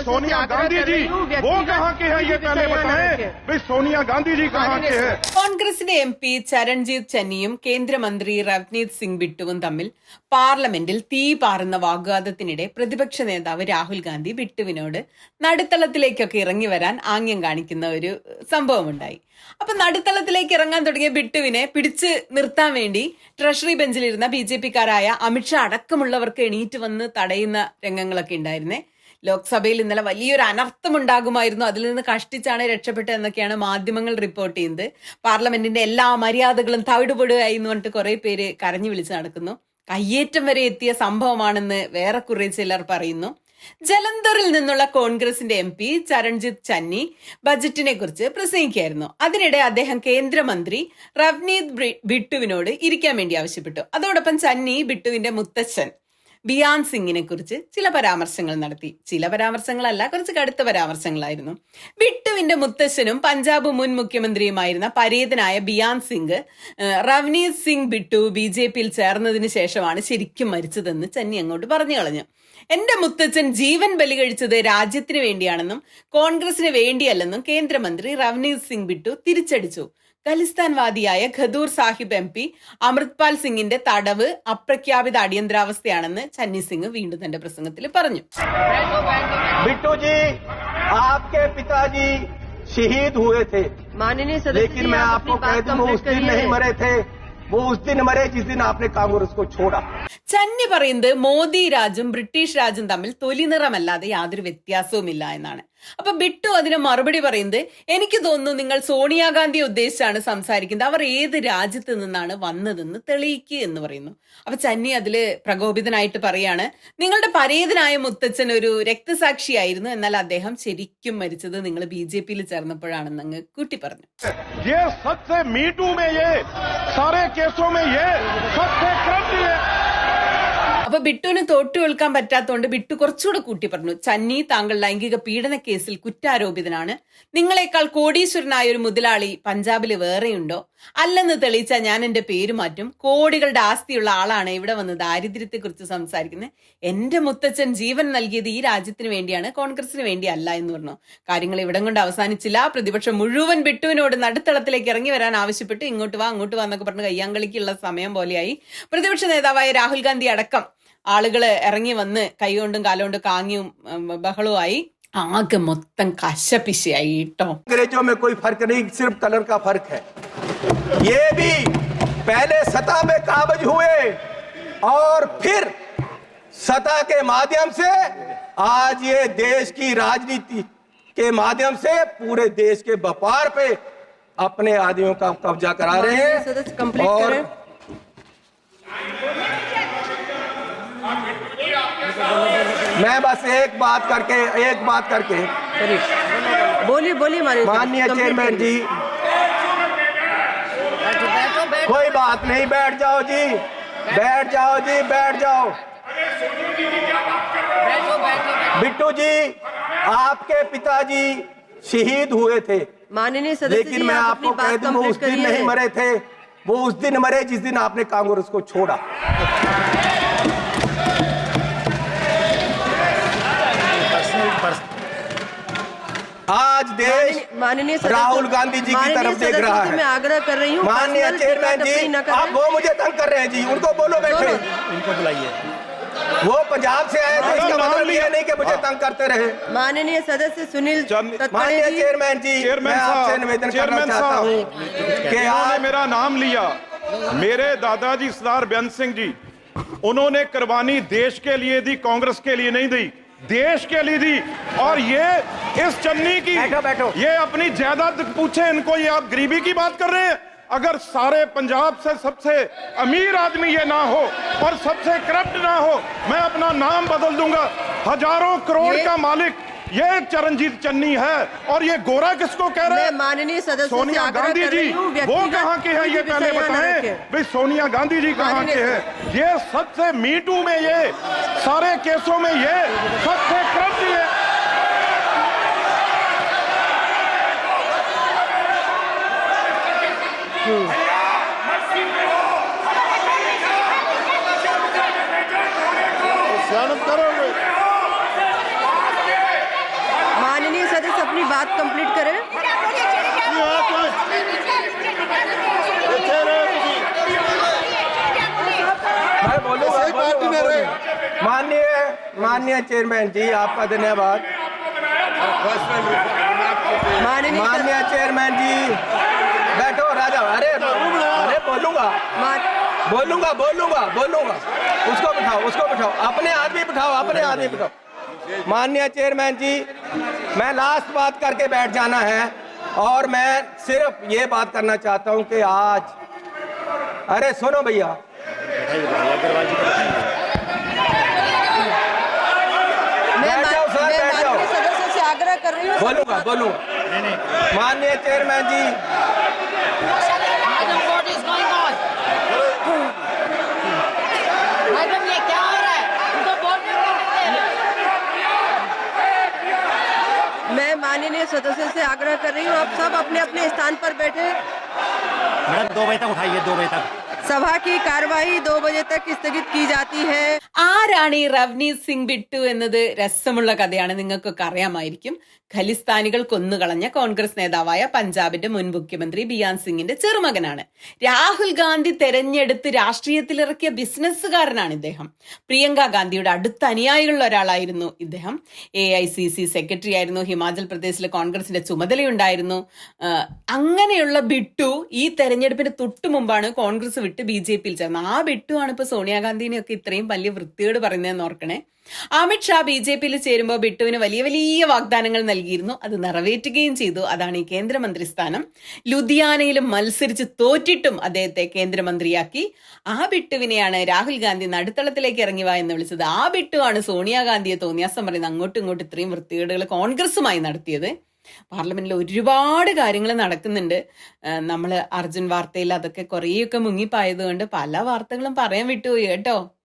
सोनिया गांधी जी वो कहाँ के हैं ये पहले बताएं। भाई सोनिया गांधी जी कहाँ के हैं? കോൺഗ്രസിന്റെ MP ചരൺജിത്ത് ചന്നിയും കേന്ദ്രമന്ത്രി റവ്നീത് സിംഗ് ബിട്ടുവും തമ്മിൽ പാർലമെന്റിൽ തീ പാറുന്ന വാഗ്വാദത്തിനിടെ പ്രതിപക്ഷ നേതാവ് രാഹുൽ ഗാന്ധി ബിട്ടുവിനോട് നടുത്തളത്തിലേക്കൊക്കെ ഇറങ്ങി വരാൻ ആംഗ്യം കാണിക്കുന്ന ഒരു സംഭവമുണ്ടായി. അപ്പൊ നടുത്തളത്തിലേക്ക് ഇറങ്ങാൻ തുടങ്ങിയ ബിട്ടുവിനെ പിടിച്ച് നിർത്താൻ വേണ്ടി ട്രഷറി ബെഞ്ചിലിരുന്ന BJP-കാരായ അമിത്ഷാ അടക്കമുള്ളവർക്ക് എണീറ്റ് വന്ന് തടയുന്ന രംഗങ്ങളൊക്കെ ഉണ്ടായിരുന്നേ. ലോക്സഭയിൽ ഇന്നലെ വലിയൊരു അനർത്ഥമുണ്ടാകുമായിരുന്നു, അതിൽ നിന്ന് കഷ്ടിച്ചാണ് രക്ഷപ്പെട്ടത് എന്നൊക്കെയാണ് മാധ്യമങ്ങൾ റിപ്പോർട്ട് ചെയ്യുന്നത്. പാർലമെന്റിന്റെ എല്ലാ മര്യാദകളും തവിടുപൊടുകയായി എന്ന് പറഞ്ഞിട്ട് കുറെ പേര് കരഞ്ഞു വിളിച്ച് നടക്കുന്നു. കയ്യേറ്റം വരെ എത്തിയ സംഭവമാണെന്ന് വേറെ കുറെ ചിലർ പറയുന്നു. ജലന്ധറിൽ നിന്നുള്ള കോൺഗ്രസിന്റെ MP ചരൺജിത്ത് ചന്നി ബജറ്റിനെ കുറിച്ച് പ്രസംഗിക്കുകയായിരുന്നു. അതിനിടെ അദ്ദേഹം കേന്ദ്രമന്ത്രി റവ്നീത് ബിട്ടുവിനോട് ഇരിക്കാൻ വേണ്ടി ആവശ്യപ്പെട്ടു. അതോടൊപ്പം ചന്നി ബിട്ടുവിന്റെ മുത്തച്ഛൻ ബിയാൻ സിംഗിനെ കുറിച്ച് ചില പരാമർശങ്ങൾ നടത്തി. ചില പരാമർശങ്ങളല്ല, കുറച്ച് കടുത്ത പരാമർശങ്ങളായിരുന്നു. ബിട്ടുവിന്റെ മുത്തശ്ശനും പഞ്ചാബ് മുൻ മുഖ്യമന്ത്രിയുമായിരുന്ന പരേതനായ ബിയാൻ സിംഗ് റവ്നീത് സിംഗ് ബിട്ടു BJP-യിൽ ചേർന്നതിന് ശേഷമാണ് ശരിക്കും മരിച്ചതെന്ന് ചന്നി അങ്ങോട്ട് പറഞ്ഞു കളഞ്ഞു. എന്റെ മുത്തച്ഛൻ ജീവൻ ബലി കഴിച്ചത് രാജ്യത്തിന് വേണ്ടിയാണെന്നും കോൺഗ്രസിന് വേണ്ടിയല്ലെന്നും കേന്ദ്രമന്ത്രി റവ്നീത് സിംഗ് ബിട്ടു തിരിച്ചടിച്ചു. ഖലിസ്ഥാൻവാദിയായ ഖദൂർ സാഹിബ് MP അമൃത്പാൽ സിംഗിന്റെ തടവ് അപ്രഖ്യാപിത അടിയന്തരാവസ്ഥയാണെന്ന് ചന്നി സിംഗ് വീണ്ടും തന്റെ പ്രസംഗത്തിൽ പറഞ്ഞു. बिट्टू जी, आपके पिताजी शहीद हुए थे, माननीय सदस्य, लेकिन मैं आपको कह दूं वो उस दिन नहीं मरे थे, वो उस दिन मरे जिस दिन आपने कांग्रेस को छोड़ा. ചന്നി പറയുന്നത് മോദി രാജും ബ്രിട്ടീഷ് രാജും തമ്മിൽ തൊലിനിറമല്ലാതെ യാതൊരു വ്യത്യാസവുമില്ല എന്നാണ്. അപ്പൊ ബിട്ടു അതിന് മറുപടി പറയുന്നത്, എനിക്ക് തോന്നുന്നു നിങ്ങൾ സോണിയാഗാന്ധിയെ ഉദ്ദേശിച്ചാണ് സംസാരിക്കുന്നത്, അവർ ഏത് രാജ്യത്ത് നിന്നാണ് വന്നതെന്ന് തെളിയിക്കുക എന്ന് പറയുന്നു. അപ്പൊ ചന്നി അതില് പ്രകോപിതനായിട്ട് പറയാണ്, നിങ്ങളുടെ പരേതനായ മുത്തച്ഛൻ ഒരു രക്തസാക്ഷിയായിരുന്നു, എന്നാൽ അദ്ദേഹം ശരിക്കും മരിച്ചത് നിങ്ങൾ BJP-യിൽ ചേർന്നപ്പോഴാണെന്ന് അങ്ങ് കൂട്ടി പറഞ്ഞു. അപ്പൊ ബിട്ടുവിന് തോട്ടു കേൾക്കാൻ പറ്റാത്തതുകൊണ്ട് ബിട്ടു കുറച്ചുകൂടെ കൂട്ടി പറഞ്ഞു, ചന്നി താങ്കൾ ലൈംഗിക പീഡന കേസിൽ കുറ്റാരോപിതനാണ്. നിങ്ങളെക്കാൾ കോടീശ്വരനായ ഒരു മുതലാളി പഞ്ചാബില് വേറെയുണ്ടോ? അല്ലെന്ന് തെളിയിച്ചാൽ ഞാൻ എന്റെ പേര് മാറ്റും. കോടികളുടെ ആസ്തിയുള്ള ആളാണ് ഇവിടെ വന്ന് ദാരിദ്ര്യത്തെ കുറിച്ച് സംസാരിക്കുന്നത്. എന്റെ മുത്തച്ഛൻ ജീവൻ നൽകിയത് ഈ രാജ്യത്തിന് വേണ്ടിയാണ്, കോൺഗ്രസിന് വേണ്ടി അല്ല എന്ന് പറഞ്ഞു. കാര്യങ്ങൾ ഇവിടം കൊണ്ട് അവസാനിച്ചില്ല. പ്രതിപക്ഷം മുഴുവൻ ബിട്ടുവിനോട് നടുത്തളത്തിലേക്ക് ഇറങ്ങി വരാൻ ആവശ്യപ്പെട്ട് ഇങ്ങോട്ട് വാ എന്നൊക്കെ പറഞ്ഞ് കയ്യാങ്കളിക്കുള്ള സമയം പോലെയായി. പ്രതിപക്ഷ നേതാവായ രാഹുൽ ഗാന്ധി അടക്കം ആളുകള് ഇറങ്ങി വന്ന് കൈകൊണ്ടും കാലുകൊണ്ടും കാങ്ങിയും ബഹളവുമായി. ആകെ മൊത്തം കശപിശയായി കേട്ടോ. अंग्रेजों में कोई फर्क नहीं, सिर्फ कलर का फर्क है. ये भी पहले सत्ता में काबिज हुए और फिर सत्ता के माध्यम से आज ये देश की राजनीति के माध्यम से पूरे देश के व्यापार पे अपने आदमियों का कब्जा करा रहे हैं. और मैं बस एक बात करके बोलिए माननीय चेयरमैन जी, कोई बात नहीं, बैठ जाओ जी. बिट्टू जी, आपके पिताजी शहीद हुए थे, माननीय सदस्य, लेकिन मैं आपको कह दूं वो उस दिन नहीं मरे थे, वो उस दिन मरे जिस दिन आपने कांग्रेस को छोड़ा. आज देश माननीय राहुल गांधी जी की तरफ देख रहा है. मैं आग्रह कर रही हूँ, माननीय चेयरमैन जी, आप वो मुझे तंग कर रहे हैं जी, उनको बोलो बैठे, इनको बुलाइए. वो पंजाब से आए थे, इसका मतलब ये नहीं कि मुझे तंग करते रहे. माननीय सदस्य सुनील माननीय चेयरमैन जी, मैं आपसे निवेदन करना चाहता हूँ कि आपने मेरा नाम लिया. मेरे दादाजी सरदार बेअंत सिंह जी, उन्होंने कुर्बानी देश के लिए दी, कांग्रेस के लिए नहीं दी, देश के लिए दी. और ये इस चन्नी की बैठो. ये अपनी जायदाद पूछे इनको, ये आप गरीबी की बात कर रहे हैं. अगर सारे पंजाब से सबसे अमीर आदमी ये ना हो और सबसे करप्ट ना हो, मैं अपना नाम बदल दूंगा. हजारों करोड़ का मालिक ये चरणजीत चन्नी है. और ये गोरा किसको कह रहे हैं? माननीय सदस्य सोनिया गांधी जी वो कहाँ के हैं ये पहले बताएं. भाई सोनिया गांधी जी कहाँ के हैं? ये सबसे मीटू में, ये सारे केसों में ये सबसे करप्ट ये. बात कंप्लीट करें। मैं बोलूंगा। माननीय चेयरमैन जी, आपका धन्यवाद। माननीय चेयरमैन जी, बैठो राजा। अरे बोलूंगा। उसको बिठाओ, अपने आदमी बिठाओ। माननीय चेयरमैन जी, मैं लास्ट बात करके बैठ जाना है, और मैं सिर्फ ये बात करना चाहता हूं कि आज, अरे सुनो भैया, मैं बैठ जाओ सर, बैठ जाओ। माननीय सदस्य से आग्रह कर रही हूँ। बोलूंगा। माननीय chairman ji, What is going on? Madam, ये क्या हो रहा है? उनको बोर्ड में मैं माननीय सदस्य से आग्रह कर रही हूँ, आप सब अपने अपने स्थान पर बैठे। मैडम 2 बजे तक उठाइए, 2 बजे तक। सभा की कार्यवाही 2 बजे तक स्थगित की जाती है। ആരാണ് ഈ റവ്നീത് സിംഗ് ബിട്ടു എന്നത് രസമുള്ള കഥയാണ്, നിങ്ങൾക്കൊക്കെ അറിയാമായിരിക്കും. ഖലിസ്ഥാനികൾ കൊന്നുകളഞ്ഞ കോൺഗ്രസ് നേതാവായ പഞ്ചാബിന്റെ മുൻ മുഖ്യമന്ത്രി ബിയാൻ സിംഗിന്റെ ചെറുമകനാണ്. രാഹുൽ ഗാന്ധി തെരഞ്ഞെടുത്ത് രാഷ്ട്രീയത്തിലിറക്കിയ ബിസിനസ്സുകാരനാണ് ഇദ്ദേഹം. പ്രിയങ്ക ഗാന്ധിയുടെ അടുത്ത അനുയായികളിൽ ഒരാളായിരുന്നു ഇദ്ദേഹം. AICC സെക്രട്ടറി ആയിരുന്നു. ഹിമാചൽ പ്രദേശിലെ കോൺഗ്രസിന്റെ ചുമതലയുണ്ടായിരുന്നു. അങ്ങനെയുള്ള ബിട്ടു ഈ തെരഞ്ഞെടുപ്പിന് തൊട്ടു മുമ്പാണ് കോൺഗ്രസ് വിട്ട് BJP യിൽ ചേർന്നത്. ആ ബിട്ടു ആണ് ഇപ്പൊ സോണിയാഗാന്ധിനെയൊക്കെ ഇത്രയും വലിയ വൃത്തികേട് പറയുന്നതെന്ന് ഓർക്കണേ. അമിത്ഷാ BJP യിൽ ചേരുമ്പോൾ ബിട്ടുവിന് വലിയ വലിയ വാഗ്ദാനങ്ങൾ നൽകിയിരുന്നു. അത് നിറവേറ്റുകയും ചെയ്തു. അതാണ് ഈ കേന്ദ്രമന്ത്രി സ്ഥാനം. ലുധിയാനയിലും മത്സരിച്ച് തോറ്റിട്ടും അദ്ദേഹത്തെ കേന്ദ്രമന്ത്രിയാക്കി. ആ ബിട്ടുവിനെയാണ് രാഹുൽ ഗാന്ധി നടുത്തളത്തിലേക്ക് ഇറങ്ങി വാ എന്ന് വിളിച്ചത്. ആ ബിട്ടുവാണ് സോണിയാഗാന്ധിയെ തോന്നിയാസം പറയുന്നത് അങ്ങോട്ടും ഇങ്ങോട്ടും ഇത്രയും വൃത്തികേടുകൾ കോൺഗ്രസുമായി നടത്തിയത്. പാർലമെന്റിൽ ഒരുപാട് കാര്യങ്ങൾ നടക്കുന്നുണ്ട്. നമ്മൾ അർജുൻ വാർത്തയിൽ അതൊക്കെ കുറേയൊക്കെ മുങ്ങിപ്പായതുകൊണ്ട് പല വാർത്തകളും പറയാൻ വിട്ടുപോയി കേട്ടോ.